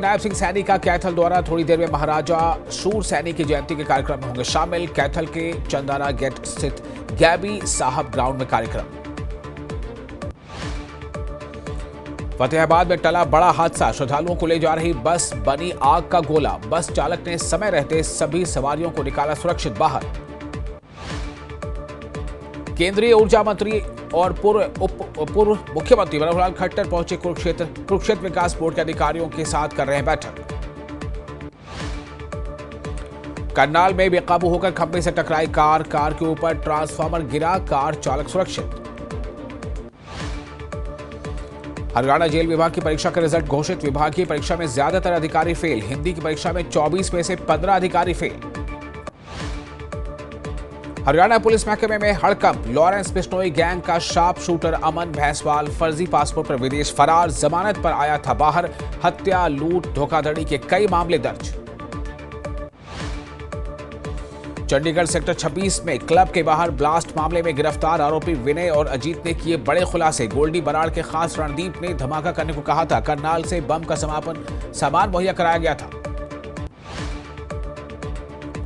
नायब सिंह सैनी का कैथल दौरा। थोड़ी देर में महाराजा शूर सैनी की जयंती के कार्यक्रम में होंगे शामिल। कैथल के चंदाना गेट स्थित गैबी साहब ग्राउंड में कार्यक्रम। फतेहाबाद में टला बड़ा हादसा। श्रद्धालुओं को ले जा रही बस बनी आग का गोला। बस चालक ने समय रहते सभी सवारियों को निकाला सुरक्षित बाहर। केंद्रीय ऊर्जा मंत्री और पूर्व मुख्यमंत्री मनोहर खट्टर पहुंचे कुरुक्षेत्र विकास बोर्ड के अधिकारियों के साथ कर रहे हैं बैठक। करनाल में बेकाबू होकर खंभे से टकराई कार के ऊपर ट्रांसफार्मर गिरा। कार चालक सुरक्षित। हरियाणा जेल विभाग की परीक्षा का रिजल्ट घोषित। विभागीय परीक्षा में ज्यादातर अधिकारी फेल। हिंदी की परीक्षा में 24 में से 15 अधिकारी फेल। हरियाणा पुलिस महकमे में हड़कंप। लॉरेंस बिश्नोई गैंग का शार्प शूटर अमन भैंसवाल फर्जी पासपोर्ट पर विदेश फरार। जमानत पर आया था बाहर। हत्या, लूट, धोखाधड़ी के कई मामले दर्ज। चंडीगढ़ सेक्टर 26 में क्लब के बाहर ब्लास्ट मामले में गिरफ्तार आरोपी विनय और अजीत ने किए बड़े खुलासे। गोल्डी बराड़ के खास रणदीप ने धमाका करने को कहा था। करनाल से बम का सामान मुहैया कराया गया था।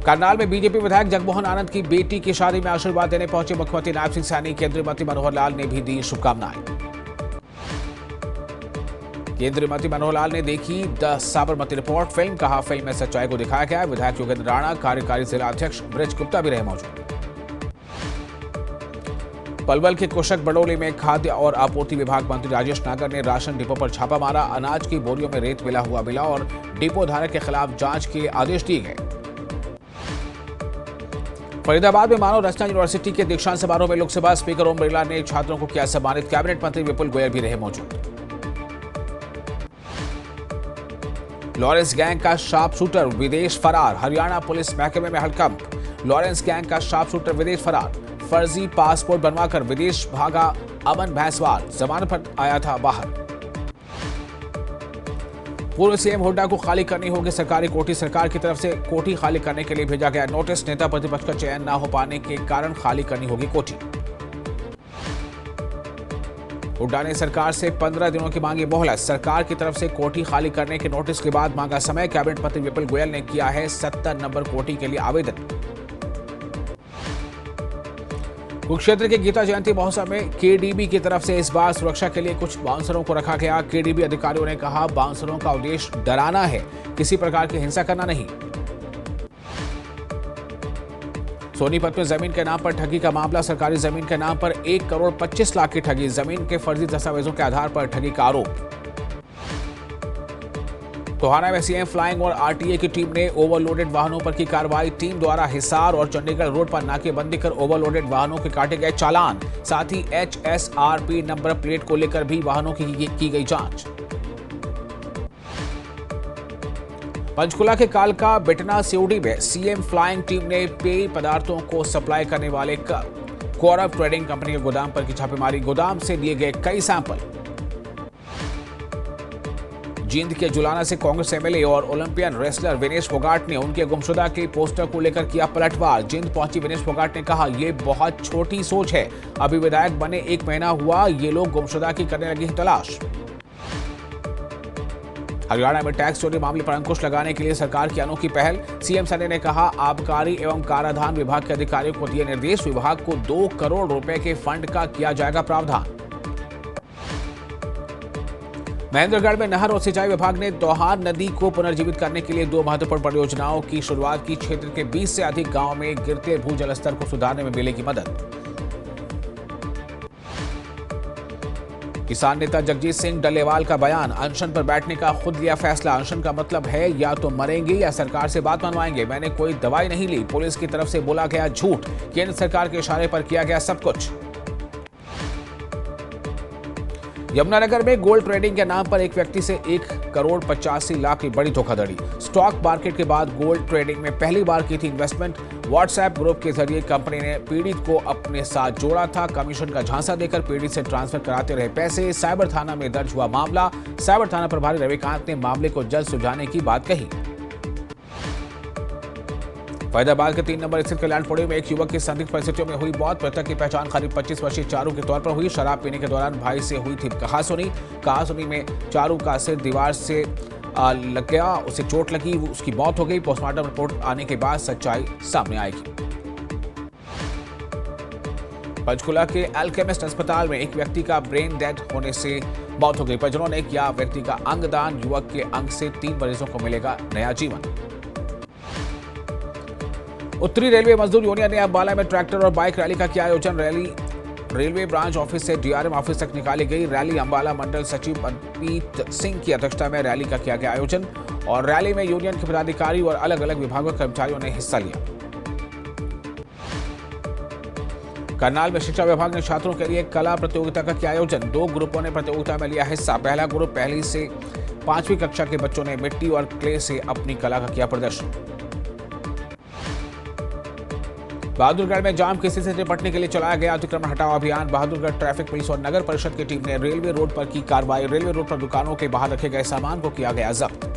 करनाल में बीजेपी विधायक जगमोहन आनंद की बेटी की शादी में आशीर्वाद देने पहुंचे मुख्यमंत्री नायब सिंह सैनी। केंद्रीय मंत्री मनोहर लाल ने भी दी शुभकामनाएं। केंद्रीय मंत्री मनोहर लाल ने देखी द साबरमती रिपोर्ट फिल्म। कहा फिल्म में सच्चाई को दिखाया गया। विधायक योगेंद्र राणा, कार्यकारी जिला अध्यक्ष ब्रिज गुप्ता भी रहे मौजूद। पलवल के कुशक बडोली में खाद्य और आपूर्ति विभाग मंत्री राजेश नागर ने राशन डिपो पर छापा मारा। अनाज की बोरियों में रेत मिला और डिपो धारक के खिलाफ जांच के आदेश दिए गए। फरीदाबाद में मानव रचना यूनिवर्सिटी के दीक्षांत समारोह में लोकसभा स्पीकर ओम बिरला ने छात्रों को किया सम्मानित। कैबिनेट मंत्री विपुल गोयल भी रहे मौजूद। लॉरेंस गैंग का शार्प शूटर विदेश फरार। हरियाणा पुलिस महकमे में हड़कंप। लॉरेंस गैंग का शार्प शूटर विदेश फरार। फर्जी पासपोर्ट बनवाकर विदेश भागा अमन भैंसवाल। जमानत पर आया था बाहर। पूर्व सीएम हुड्डा को खाली करनी होगी सरकारी कोठी। सरकार की तरफ से कोठी खाली करने के लिए भेजा गया नोटिस। नेता प्रतिपक्ष का चयन न हो पाने के कारण खाली करनी होगी कोठी। हुड्डा ने सरकार से 15 दिनों की मांगी मोहलत। सरकार की तरफ से कोठी खाली करने के नोटिस के बाद मांगा समय। कैबिनेट मंत्री विपुल गोयल ने किया है 70 नंबर कोठी के लिए आवेदन। कुरुक्षेत्र के गीता जयंती महोत्सव में केडीबी की तरफ से इस बार सुरक्षा के लिए कुछ बाउंसरों को रखा गया। केडीबी अधिकारियों ने कहा बाउंसरों का उद्देश्य डराना है, किसी प्रकार की हिंसा करना नहीं। सोनीपत में जमीन के नाम पर ठगी का मामला। सरकारी जमीन के नाम पर 1 करोड़ 25 लाख की ठगी। जमीन के फर्जी दस्तावेजों के आधार पर ठगी का आरोप। टोहाना में सीएम फ्लाइंग और आरटीए की टीम ने ओवरलोडेड वाहनों पर की कार्रवाई। टीम द्वारा हिसार और चंडीगढ़ रोड पर नाकेबंदी कर ओवरलोडेड वाहनों के काटे गए चालान। साथ ही HSRP नंबर प्लेट को लेकर भी वाहनों की गई जांच। पंचकुला के कालका बेटना सिउडी में सीएम फ्लाइंग टीम ने पेय पदार्थों को सप्लाई करने वाले कौरव ट्रेडिंग कंपनी के गोदाम पर की छापेमारी। गोदाम से लिए गए कई सैंपल। जींद के जुलाना से कांग्रेस एमएलए और ओलंपियन रेसलर विनेश फोगाट ने उनके गुमशुदा के पोस्टर को लेकर किया पलटवार। जींद पहुंची विनेश फोगाट ने कहा ये बहुत छोटी सोच है, अभी विधायक बने 1 महीना हुआ, ये लोग गुमशुदा की करने लगी है तलाश। हरियाणा में टैक्स चोरी मामले पर अंकुश लगाने के लिए सरकार की अनोखी पहल। सीएम सैनी ने कहा आबकारी एवं कराधान विभाग के अधिकारियों को दिए निर्देश। विभाग को 2 करोड़ रुपए के फंड का किया जाएगा प्रावधान। महेंद्रगढ़ में नहर और सिंचाई विभाग ने दोहार नदी को पुनर्जीवित करने के लिए 2 महत्वपूर्ण परियोजनाओं की शुरुआत की। क्षेत्र के 20 से अधिक गांवों में गिरते भूजल स्तर को सुधारने में मिलेगी मदद। किसान नेता जगजीत सिंह डल्लेवाल का बयान। अनशन पर बैठने का खुद लिया फैसला। अनशन का मतलब है या तो मरेंगे या सरकार से बात मनवाएंगे। मैंने कोई दवाई नहीं ली। पुलिस की तरफ से बोला गया झूठ। केंद्र सरकार के इशारे पर किया गया सब कुछ। यमुनानगर में गोल्ड ट्रेडिंग के नाम पर एक व्यक्ति से 1 करोड़ 85 लाख की बड़ी धोखाधड़ी। स्टॉक मार्केट के बाद गोल्ड ट्रेडिंग में पहली बार की थी इन्वेस्टमेंट। व्हाट्सएप ग्रुप के जरिए कंपनी ने पीड़ित को अपने साथ जोड़ा था। कमीशन का झांसा देकर पीड़ित से ट्रांसफर कराते रहे पैसे। साइबर थाना में दर्ज हुआ मामला। साइबर थाना प्रभारी रविकांत ने मामले को जल्द सुलझाने की बात कही। फरीदाबाद के 3 नंबर स्थित कल्याणपुरी में एक युवक की संदिग्ध परिस्थितियों में हुई मौत। मृतक की पहचान करीब 25 वर्षीय चारू के तौर पर हुई। शराब पीने के दौरान भाई से हुई थी कहासुनी में चारू का सिर दीवार से लग गया, उसे चोट लगी, उसकी मौत हो गई। पोस्टमार्टम रिपोर्ट आने के बाद सच्चाई सामने आएगी। पंचकुला के अल्केमिस्ट अस्पताल में एक व्यक्ति का ब्रेन डेड होने से मौत हो गई। परिजनों ने किया व्यक्ति का अंगदान। युवक के अंग से 3 मरीजों को मिलेगा नया जीवन। उत्तरी रेलवे मजदूर यूनियन ने अंबाला में ट्रैक्टर और बाइक रैली का किया आयोजन। रैली रेलवे ब्रांच ऑफिस से डीआरएम ऑफिस तक निकाली गई। रैली अंबाला मंडल सचिव मनप्रीत सिंह की अध्यक्षता में रैली का किया गया आयोजन और रैली में यूनियन के पदाधिकारी और अलग अलग विभागों के कर्मचारियों ने हिस्सा लिया। करनाल में शिक्षा विभाग ने छात्रों के लिए कला प्रतियोगिता का किया आयोजन। 2 ग्रुपों ने प्रतियोगिता में लिया हिस्सा। पहला ग्रुप 1 से 5वीं कक्षा के बच्चों ने मिट्टी और क्ले से अपनी कला का किया प्रदर्शन। बहादुरगढ़ में जाम की स्थिति से निपटने के लिए चलाया गया अतिक्रमण हटाओ अभियान। बहादुरगढ़ ट्रैफिक पुलिस और नगर परिषद की टीम ने रेलवे रोड पर की कार्रवाई। रेलवे रोड पर दुकानों के बाहर रखे गए सामान को किया गया जब्त।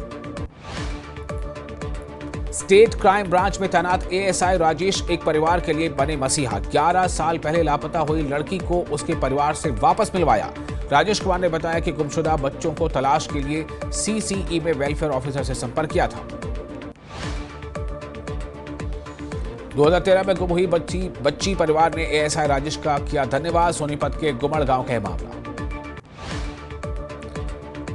स्टेट क्राइम ब्रांच में तैनात एएसआई राजेश एक परिवार के लिए बने मसीहा। 11 साल पहले लापता हुई लड़की को उसके परिवार से वापस मिलवाया। राजेश कुमार ने बताया कि गुमशुदा बच्चों को तलाश के लिए सीसीई में वेलफेयर ऑफिसर से संपर्क किया था। 2013 में गुम हुई बच्ची परिवार ने एएसआई राजेश का किया धन्यवाद। सोनीपत के गुमड़ गांव का है मामला।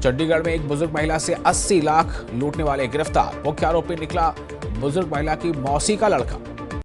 चंडीगढ़ में एक बुजुर्ग महिला से 80 लाख लूटने वाले गिरफ्तार। मुख्य आरोपी निकला बुजुर्ग महिला की मौसी का लड़का।